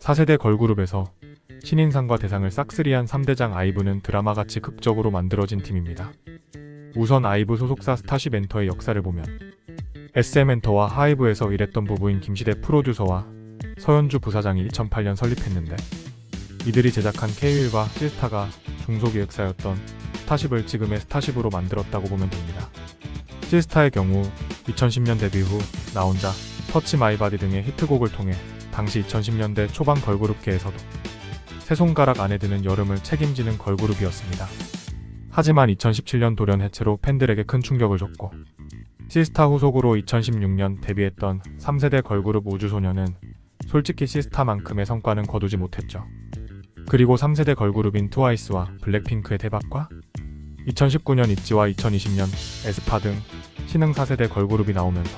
4세대 걸그룹에서 신인상과 대상을 싹쓸이한 3대장 아이브는 드라마같이 극적으로 만들어진 팀입니다. 우선 아이브 소속사 스타쉽 엔터의 역사를 보면 SM엔터와 하이브에서 일했던 부부인 김시대 프로듀서와 서현주 부사장이 2008년 설립했는데, 이들이 제작한 K-윌과 시스타가 중소기획사였던 스타쉽을 지금의 스타쉽으로 만들었다고 보면 됩니다. 시스타의 경우 2010년 데뷔 후 나 혼자, 터치 마이 바디 등의 히트곡을 통해 당시 2010년대 초반 걸그룹계에서도 세 손가락 안에 드는 여름을 책임지는 걸그룹이었습니다. 하지만 2017년 돌연 해체로 팬들에게 큰 충격을 줬고, 시스타 후속으로 2016년 데뷔했던 3세대 걸그룹 우주소녀는 솔직히 시스타만큼의 성과는 거두지 못했죠. 그리고 3세대 걸그룹인 트와이스와 블랙핑크의 대박과 2019년 있지와 2020년 에스파 등 신흥 4세대 걸그룹이 나오면서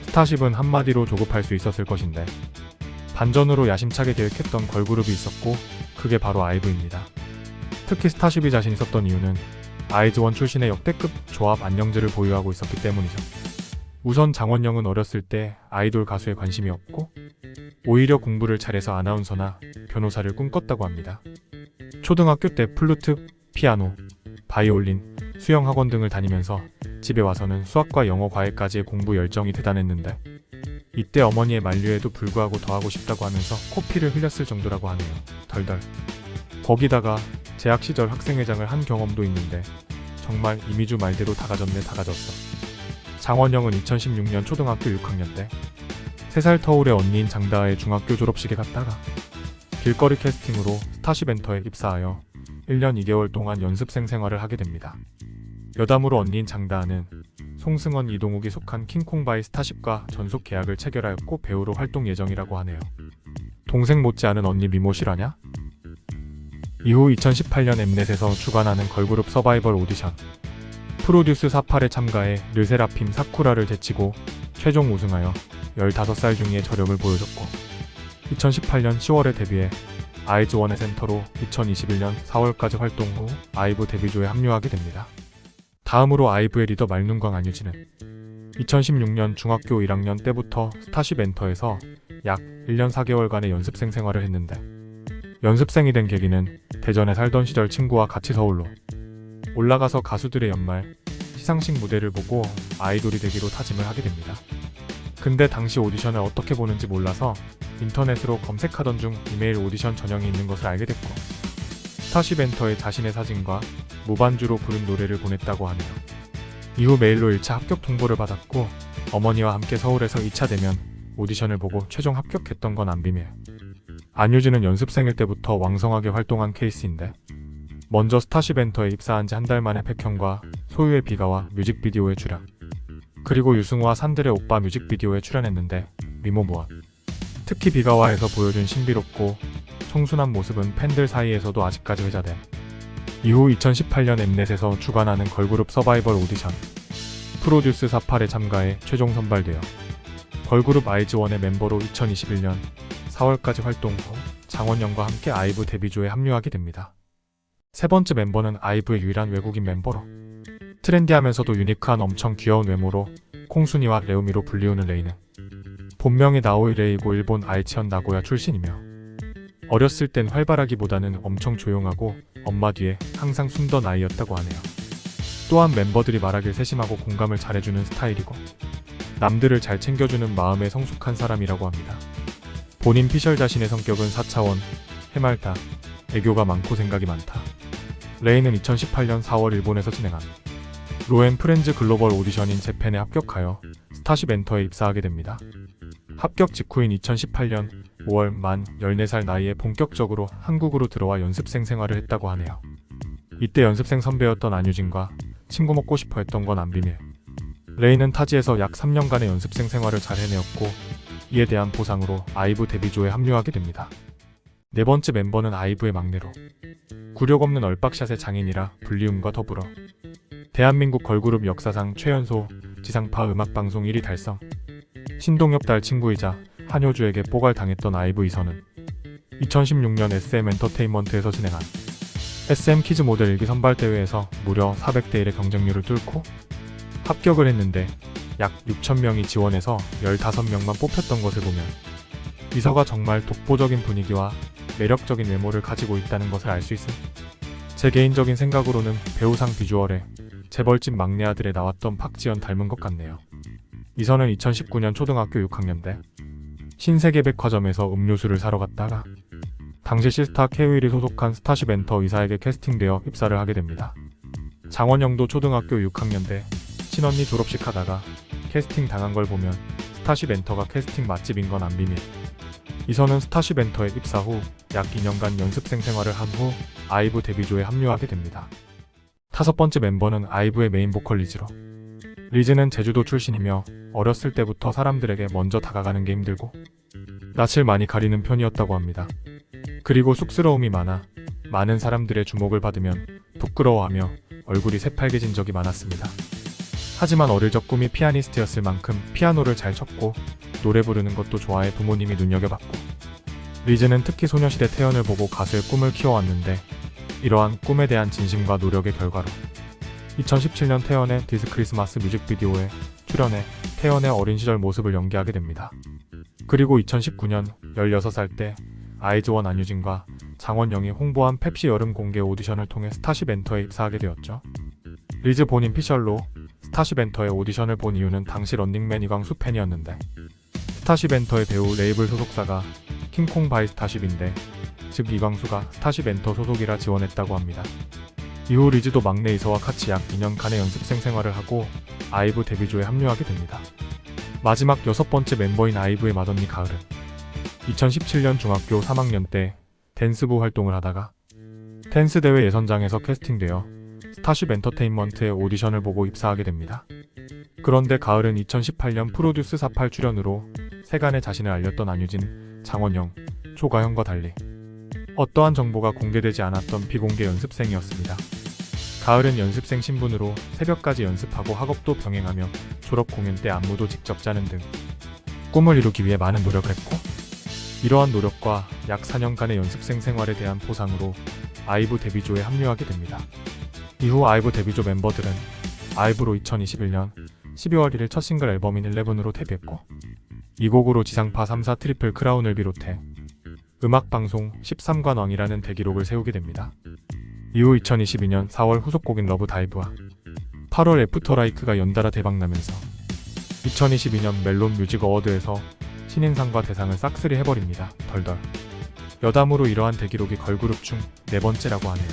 스타쉽은 한마디로 조급할 수 있었을 것인데, 반전으로 야심차게 계획했던 걸그룹이 있었고 그게 바로 아이브입니다. 특히 스타쉽이 자신 있었던 이유는 아이즈원 출신의 역대급 조합 안녕즈를 보유하고 있었기 때문이죠. 우선 장원영은 어렸을 때 아이돌 가수에 관심이 없고 오히려 공부를 잘해서 아나운서나 변호사를 꿈꿨다고 합니다. 초등학교 때 플루트, 피아노, 바이올린, 수영학원 등을 다니면서 집에 와서는 수학과 영어 과외까지의 공부 열정이 대단했는데, 이때 어머니의 만류에도 불구하고 더 하고 싶다고 하면서 코피를 흘렸을 정도라고 하네요. 덜덜. 거기다가 재학 시절 학생회장을 한 경험도 있는데 정말 이미주 말대로 다 가졌네 다 가졌어. 장원영은 2016년 초등학교 6학년 때 3살 터울의 언니인 장다하의 중학교 졸업식에 갔다가 길거리 캐스팅으로 스타쉽 엔터에 입사하여 1년 2개월 동안 연습생 생활을 하게 됩니다. 여담으로 언니인 장다하는 송승헌, 이동욱이 속한 킹콩바이 스타쉽과 전속 계약을 체결하였고 배우로 활동 예정이라고 하네요. 동생 못지않은 언니 미모 실화냐? 이후 2018년 엠넷에서 주관하는 걸그룹 서바이벌 오디션 프로듀스 48에 참가해 르세라핌 사쿠라를 제치고 최종 우승하여 15살 중의 저력을 보여줬고, 2018년 10월에 데뷔해 아이즈원의 센터로 2021년 4월까지 활동 후 아이브 데뷔조에 합류하게 됩니다. 다음으로 아이브의 리더 말눈광 안유진은 2016년 중학교 1학년 때부터 스타쉽 엔터에서 약 1년 4개월간의 연습생 생활을 했는데, 연습생이 된 계기는 대전에 살던 시절 친구와 같이 서울로 올라가서 가수들의 연말 시상식 무대를 보고 아이돌이 되기로 다짐을 하게 됩니다. 근데 당시 오디션을 어떻게 보는지 몰라서 인터넷으로 검색하던 중 이메일 오디션 전형이 있는 것을 알게 됐고, 스타쉽 엔터에 자신의 사진과 무반주로 부른 노래를 보냈다고 하네요. 이후 메일로 1차 합격 통보를 받았고, 어머니와 함께 서울에서 2차 대면 오디션을 보고 최종 합격했던 건 안 비밀. 안유진은 연습생일 때부터 왕성하게 활동한 케이스인데, 먼저 스타쉽 엔터에 입사한 지 한 달 만에 백현과 소유의 비가와 뮤직비디오에 출연, 그리고 유승우와 산들의 오빠 뮤직비디오에 출연했는데 미모 무엇. 특히 비가와에서 보여준 신비롭고 청순한 모습은 팬들 사이에서도 아직까지 회자됨. 이후 2018년 엠넷에서 주관하는 걸그룹 서바이벌 오디션 프로듀스 48에 참가해 최종 선발되어 걸그룹 아이즈원의 멤버로 2021년 4월까지 활동 후 장원영과 함께 아이브 데뷔조에 합류하게 됩니다. 세 번째 멤버는 아이브의 유일한 외국인 멤버로 트렌디하면서도 유니크한 엄청 귀여운 외모로 콩순이와 레오미로 불리우는 레이는 본명이 나오이 레이고 일본 아이치현 나고야 출신이며, 어렸을 땐 활발하기보다는 엄청 조용하고 엄마 뒤에 항상 숨던 아이였다고 하네요. 또한 멤버들이 말하길 세심하고 공감을 잘해주는 스타일이고 남들을 잘 챙겨주는 마음에 성숙한 사람이라고 합니다. 본인 피셜 자신의 성격은 4차원, 해맑다, 애교가 많고 생각이 많다. 레이는 2018년 4월 일본에서 진행한 로엔 프렌즈 글로벌 오디션인 재팬에 합격하여 스타쉽 엔터에 입사하게 됩니다. 합격 직후인 2018년 5월 만 14살 나이에 본격적으로 한국으로 들어와 연습생 생활을 했다고 하네요. 이때 연습생 선배였던 안유진과 친구 먹고 싶어 했던 건 안 비밀. 레이는 타지에서 약 3년간의 연습생 생활을 잘 해내었고, 이에 대한 보상으로 아이브 데뷔조에 합류하게 됩니다. 네 번째 멤버는 아이브의 막내로 굴욕 없는 얼박샷의 장인이라 불리움과 더불어 대한민국 걸그룹 역사상 최연소 지상파 음악방송 1위 달성, 신동엽 딸 친구이자 한효주에게 뽀갈당했던 아이브 이선은 2016년 SM엔터테인먼트에서 진행한 SM키즈 모델 1기 선발대회에서 무려 400대 1의 경쟁률을 뚫고 합격을 했는데, 약 6,000명이 지원해서 15명만 뽑혔던 것을 보면 이서가 정말 독보적인 분위기와 매력적인 외모를 가지고 있다는 것을 알 수 있습니다. 제 개인적인 생각으로는 배우상 비주얼에 재벌집 막내 아들에 나왔던 박지연 닮은 것 같네요. 이서는 2019년 초등학교 6학년 때 신세계백화점에서 음료수를 사러 갔다가 당시 시스타 K-윌이 소속한 스타쉽 엔터 이사에게 캐스팅되어 입사를 하게 됩니다. 장원영도 초등학교 6학년 때 친언니 졸업식 하다가 캐스팅 당한 걸 보면 스타쉽 엔터가 캐스팅 맛집인 건 안 비밀. 이서는 스타쉽 엔터에 입사 후 약 2년간 연습생 생활을 한 후 아이브 데뷔조에 합류하게 됩니다. 5번째 멤버는 아이브의 메인 보컬 리즈로. 리즈는 제주도 출신이며 어렸을 때부터 사람들에게 먼저 다가가는 게 힘들고 낯을 많이 가리는 편이었다고 합니다. 그리고 쑥스러움이 많아 많은 사람들의 주목을 받으면 부끄러워하며 얼굴이 새빨개진 적이 많았습니다. 하지만 어릴 적 꿈이 피아니스트였을 만큼 피아노를 잘 쳤고 노래 부르는 것도 좋아해 부모님이 눈여겨봤고 리즈는 특히 소녀시대 태연을 보고 가수의 꿈을 키워왔는데 이러한 꿈에 대한 진심과 노력의 결과로 2017년 태연의 디스 크리스마스 뮤직비디오에 출연해 태연의 어린 시절 모습을 연기하게 됩니다. 그리고 2019년 16살 때 아이즈원 안유진과 장원영이 홍보한 펩시 여름 공개 오디션을 통해 스타쉽 엔터에 입사하게 되었죠. 리즈 본인 피셜로 스타쉽 엔터의 오디션을 본 이유는 당시 런닝맨 이광수 팬이었는데 스타쉽 엔터의 배우 레이블 소속사가 킹콩 바이 스타쉽인데 즉 이광수가 스타쉽 엔터 소속이라 지원했다고 합니다. 이후 리즈도 막내 이서와 같이 약 2년간의 연습생 생활을 하고 아이브 데뷔조에 합류하게 됩니다. 마지막 6번째 멤버인 아이브의 맏언니 가을은 2017년 중학교 3학년 때 댄스부 활동을 하다가 댄스 대회 예선장에서 캐스팅되어 스타쉽 엔터테인먼트의 오디션을 보고 입사하게 됩니다. 그런데 가을은 2018년 프로듀스 48 출연으로 세간에 자신을 알렸던 안유진, 장원영, 조가현과 달리 어떠한 정보가 공개되지 않았던 비공개 연습생이었습니다. 가을은 연습생 신분으로 새벽까지 연습하고 학업도 병행하며 졸업 공연 때 안무도 직접 짜는 등 꿈을 이루기 위해 많은 노력을 했고 이러한 노력과 약 4년간의 연습생 생활에 대한 보상으로 아이브 데뷔조에 합류하게 됩니다. 이후 아이브 데뷔조 멤버들은 아이브로 2021년 12월 1일 첫 싱글 앨범인 11으로 데뷔했고 이 곡으로 지상파 3사 트리플 크라운을 비롯해 음악방송 13관 왕이라는 대기록을 세우게 됩니다. 이후 2022년 4월 후속곡인 러브 다이브와 8월 애프터 라이크가 연달아 대박나면서 2022년 멜론 뮤직 어워드에서 신인상과 대상을 싹쓸이 해버립니다. 덜덜. 여담으로 이러한 대기록이 걸그룹 중 4번째라고 하네요.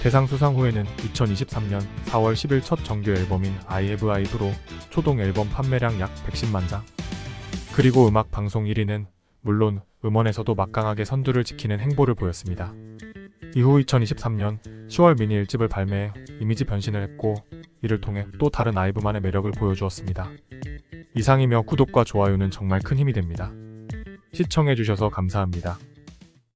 대상 수상 후에는 2023년 4월 10일 첫 정규 앨범인 I Have IVE로 초동 앨범 판매량 약 110만 장. 그리고 음악 방송 1위는 물론 음원에서도 막강하게 선두를 지키는 행보를 보였습니다. 이후 2023년 10월 미니 1집을 발매해 이미지 변신을 했고 이를 통해 또 다른 아이브만의 매력을 보여주었습니다. 이상이며 구독과 좋아요는 정말 큰 힘이 됩니다. 시청해주셔서 감사합니다.